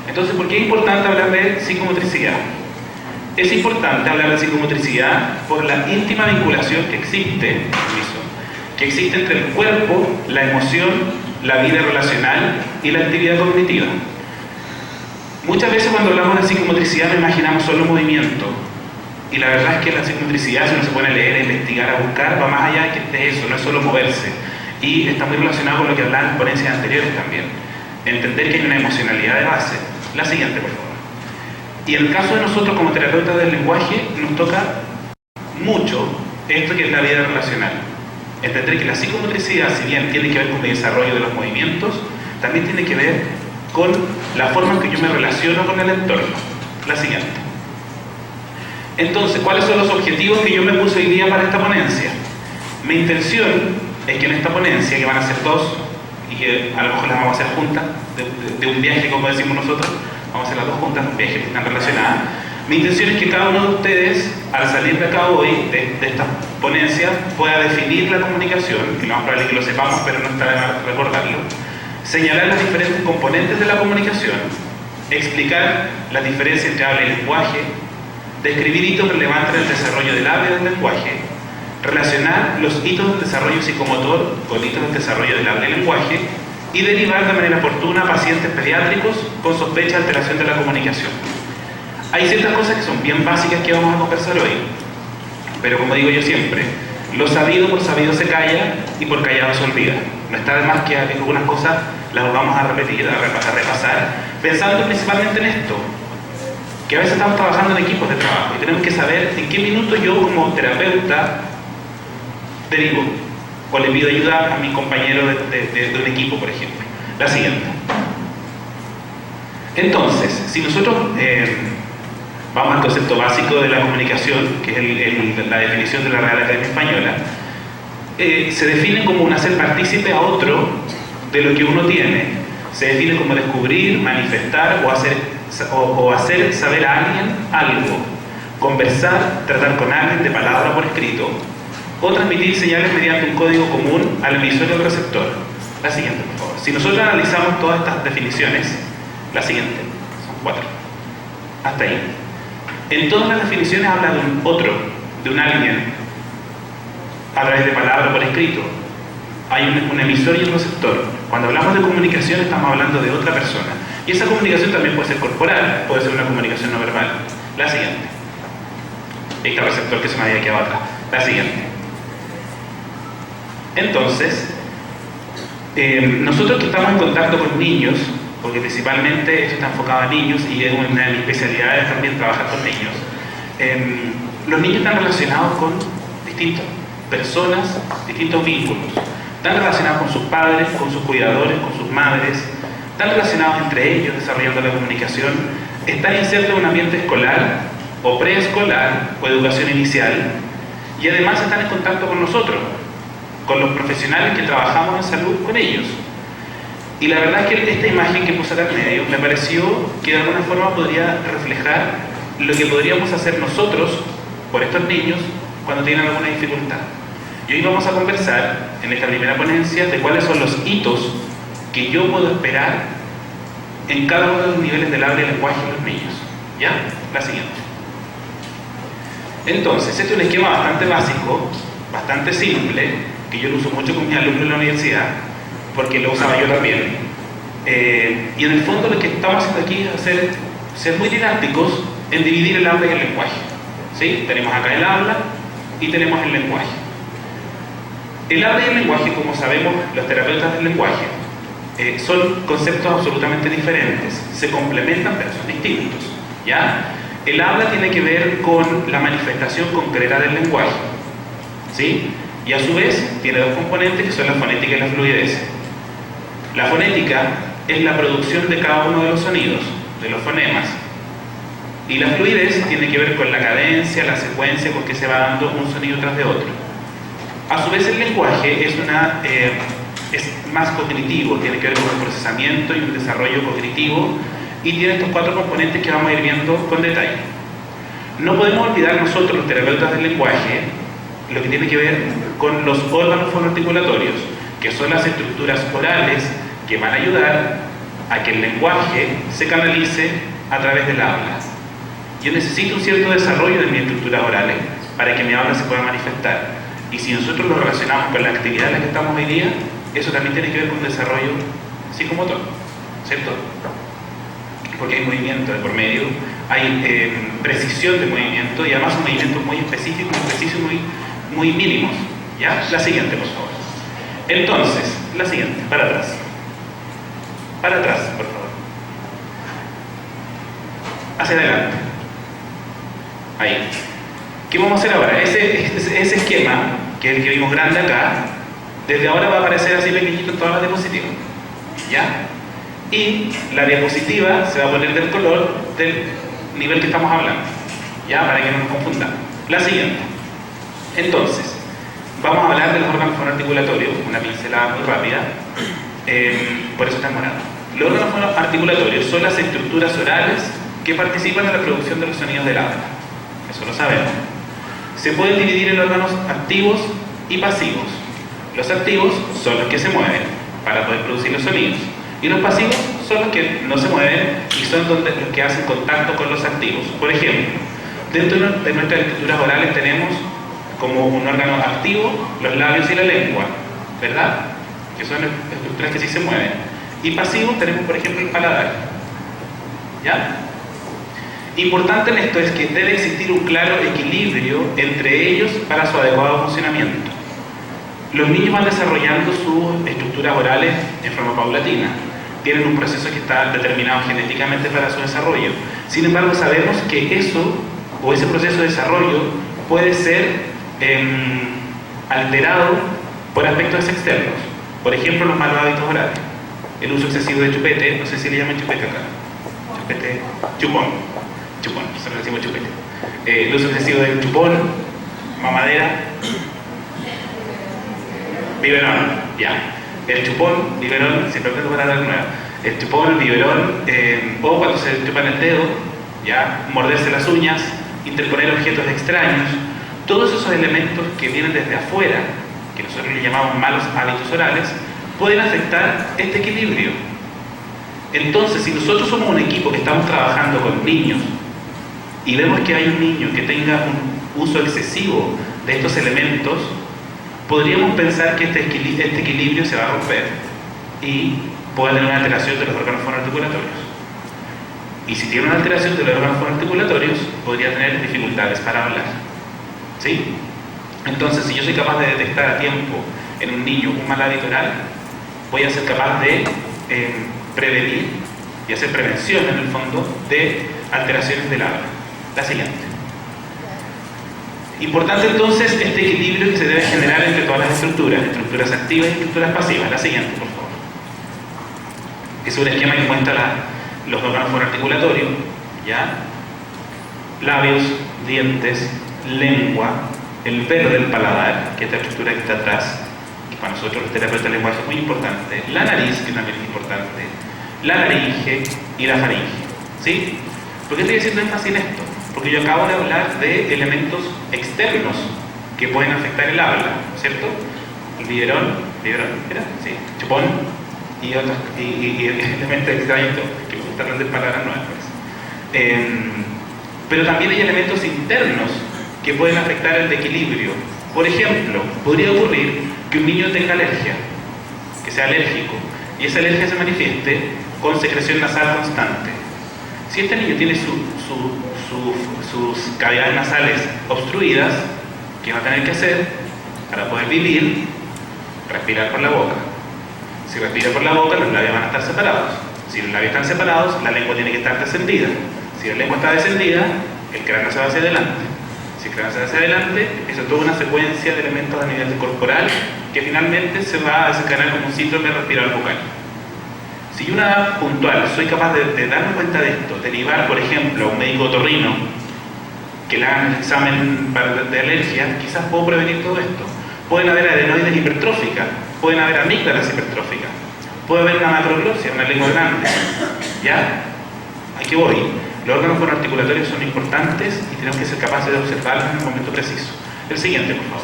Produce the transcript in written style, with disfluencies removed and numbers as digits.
Entonces, ¿por qué es importante hablar de psicomotricidad? Es importante hablar de psicomotricidad por la íntima vinculación que existe entre el cuerpo, la emoción, la vida relacional y la actividad cognitiva. Muchas veces cuando hablamos de psicomotricidad nos imaginamos solo movimiento, y la verdad es que la psicomotricidad, si uno se pone a leer, a investigar, a buscar, va más allá de eso, no es solo moverse, y está muy relacionado con lo que hablaban en ponencias anteriores también, entender que hay una emocionalidad de base. La siguiente, por favor. Y en el caso de nosotros como terapeutas del lenguaje, nos toca mucho esto que es la vida relacional. Entender que la psicomotricidad, si bien tiene que ver con el desarrollo de los movimientos, también tiene que ver con la forma en que yo me relaciono con el entorno. La siguiente. Entonces, ¿cuáles son los objetivos que yo me puse hoy día para esta ponencia? Mi intención es que en esta ponencia, que van a ser dos, y que a lo mejor las vamos a hacer juntas, de un viaje, como decimos nosotros, vamos a hacer las dos juntas, un viaje que están relacionadas. Mi intención es que cada uno de ustedes, al salir de acá hoy, de esta ponencia, pueda definir la comunicación, que lo más probable es que lo sepamos, pero no está de más recordarlo, señalar los diferentes componentes de la comunicación, explicar las diferencias entre habla y lenguaje, describir hitos relevantes en el desarrollo del habla y del lenguaje, relacionar los hitos del desarrollo psicomotor con hitos del desarrollo del habla y lenguaje, y derivar de manera oportuna a pacientes pediátricos con sospecha de alteración de la comunicación. Hay ciertas cosas que son bien básicas que vamos a conversar hoy, pero como digo yo siempre, lo sabido por sabido se calla y por callado se olvida. No está de más que algunas cosas las vamos a repetir, a repasar, pensando principalmente en esto, que a veces estamos trabajando en equipos de trabajo y tenemos que saber en qué minuto yo como terapeuta derivo o le pido ayuda a mi compañero de un equipo, por ejemplo. La siguiente. Entonces, si nosotros vamos al concepto básico de la comunicación, que es la definición de la Real Academia Española, se define como un hacer partícipe a otro de lo que uno tiene. Se define como descubrir, manifestar o hacer saber a alguien algo, conversar, tratar con alguien de palabra o por escrito, o transmitir señales mediante un código común al emisor y al receptor. La siguiente, por favor. Si nosotros analizamos todas estas definiciones, la siguiente, son 4, hasta ahí. En todas las definiciones habla de un otro, de un alguien, a través de palabra o por escrito. Hay un emisor y un receptor. Cuando hablamos de comunicación estamos hablando de otra persona. Y esa comunicación también puede ser corporal, puede ser una comunicación no verbal. La siguiente. Este receptor que se me había quedado atrás. La siguiente. Entonces, nosotros que estamos en contacto con niños, porque principalmente esto está enfocado a niños y es una de mis especialidades también trabajar con niños, los niños están relacionados con distintas personas, distintos vínculos. Están relacionados con sus padres, con sus cuidadores, con sus madres, están relacionados entre ellos desarrollando la comunicación, están insertos en un ambiente escolar o preescolar o educación inicial, y además están en contacto con nosotros, con los profesionales que trabajamos en salud con ellos. Y la verdad es que esta imagen que puse acá en medio me pareció que de alguna forma podría reflejar lo que podríamos hacer nosotros por estos niños cuando tienen alguna dificultad. Y hoy vamos a conversar en esta primera ponencia de cuáles son los hitos que yo puedo esperar en cada uno de los niveles del habla y lenguaje de los niños. ¿Ya? La siguiente. Entonces, este es un esquema bastante básico, bastante simple, que yo lo uso mucho con mis alumnos en la universidad, porque lo usaba yo también. Y en el fondo lo que estamos haciendo aquí es ser muy didácticos en dividir el habla y el lenguaje. ¿Sí? Tenemos acá el habla y tenemos el lenguaje. El habla y el lenguaje, como sabemos los terapeutas del lenguaje, son conceptos absolutamente diferentes, se complementan pero son distintos, ¿ya? El habla tiene que ver con la manifestación concreta del lenguaje, ¿sí? Y a su vez tiene dos componentes que son la fonética y la fluidez. La fonética es la producción de cada uno de los sonidos, de los fonemas, y la fluidez tiene que ver con la cadencia, la secuencia con que se va dando un sonido tras de otro. A su vez el lenguaje es más cognitivo, tiene que ver con el procesamiento y un desarrollo cognitivo, y tiene estos 4 componentes que vamos a ir viendo con detalle. No podemos olvidar nosotros, los terapeutas del lenguaje, lo que tiene que ver con los órganos fonoarticulatorios, que son las estructuras orales que van a ayudar a que el lenguaje se canalice a través del habla. Yo necesito un cierto desarrollo de mis estructuras orales para que mi habla se pueda manifestar. Y si nosotros lo relacionamos con la actividad en la que estamos hoy día, eso también tiene que ver con desarrollo psicomotor, ¿cierto? Porque hay movimiento de por medio, hay precisión de movimiento y además son movimientos muy específicos, muy precisos, muy mínimos. ¿Ya? La siguiente, por favor. Entonces, la siguiente, para atrás. Para atrás, por favor. Hacia adelante. Ahí. ¿Qué vamos a hacer ahora? Ese esquema, que es el que vimos grande acá, desde ahora va a aparecer así pequeñito en todas las diapositivas. ¿Ya? Y la diapositiva se va a poner del color del nivel que estamos hablando. ¿Ya? Para que no nos confundamos. La siguiente. Entonces, vamos a hablar de los órganos fonoarticulatorios, una pincelada muy rápida, por eso está en morado. Los órganos fonoarticulatorios son las estructuras orales que participan en la producción de los sonidos del habla. Eso lo sabemos. Se pueden dividir en órganos activos y pasivos. Los activos son los que se mueven para poder producir los sonidos. Y los pasivos son los que no se mueven y son los que hacen contacto con los activos. Por ejemplo, dentro de nuestras estructuras orales tenemos como un órgano activo los labios y la lengua, ¿verdad? Que son estructuras que sí se mueven. Y pasivos tenemos, por ejemplo, el paladar. ¿Ya? Importante en esto es que debe existir un claro equilibrio entre ellos para su adecuado funcionamiento. Los niños van desarrollando sus estructuras orales en forma paulatina. Tienen un proceso que está determinado genéticamente para su desarrollo. Sin embargo, sabemos que eso, o ese proceso de desarrollo, puede ser alterado por aspectos externos. Por ejemplo, los malos hábitos orales. El uso excesivo de chupete, no sé si le llaman chupete acá. Chupón, nosotros le decimos chupete. El uso excesivo del chupón, mamadera, biberón, ya. El chupón, biberón, siempre aprendo palabras nuevas. El chupón, el biberón, o cuando se chupan el dedo, ya, morderse las uñas, interponer objetos extraños. Todos esos elementos que vienen desde afuera, que nosotros le llamamos malos hábitos orales, pueden afectar este equilibrio. Entonces, si nosotros somos un equipo que estamos trabajando con niños y vemos que hay un niño que tenga un uso excesivo de estos elementos, podríamos pensar que este equilibrio se va a romper y puede tener una alteración de los órganos fonoarticulatorios. Y si tiene una alteración de los órganos fonoarticulatorios, podría tener dificultades para hablar. ¿Sí? Entonces, si yo soy capaz de detectar a tiempo en un niño un mal hábito oral, voy a ser capaz de prevenir y hacer prevención, en el fondo, de alteraciones del habla. La siguiente. Importante entonces este equilibrio que se debe generar entre todas las estructuras activas y estructuras pasivas. La siguiente, por favor. Es un esquema que muestra los órganos fonoarticulatorios, ¿ya? Labios, dientes, lengua, el velo del paladar, que es la estructura que está atrás, que para nosotros los terapeutas del lenguaje es muy importante, la nariz, que también es importante, la laringe y la faringe. ¿Sí? ¿Por qué estoy haciendo énfasis en esto? Porque yo acabo de hablar de elementos externos que pueden afectar el habla, ¿cierto? El biberón, ¿era? Sí, chupón y otros elementos extraños que me gustan de palabras nuevas. Pero también hay elementos internos que pueden afectar el equilibrio. Por ejemplo, podría ocurrir que un niño tenga alergia, que sea alérgico, y esa alergia se manifieste con secreción nasal constante. Si este niño tiene sus cavidades nasales obstruidas, ¿qué va a tener que hacer? Para poder vivir, respirar por la boca. Si respira por la boca, los labios van a estar separados. Si los labios están separados, la lengua tiene que estar descendida. Si la lengua está descendida, el cráneo se va hacia adelante. Si el cráneo se va hacia adelante, eso es toda una secuencia de elementos a nivel corporal que finalmente se va a desencadenar como un síndrome respirador bucal. Si yo una edad puntual soy capaz de darme cuenta de esto, derivar, por ejemplo, a un médico otorrino que le hagan el examen de alergia, quizás puedo prevenir todo esto. Pueden haber adenoides hipertróficas, pueden haber amígdalas hipertróficas, puede haber una macroglossia, una lengua grande. ¿Ya? Aquí voy. Los órganos fonoarticulatorios son importantes y tenemos que ser capaces de observarlos en el momento preciso. El siguiente, por favor.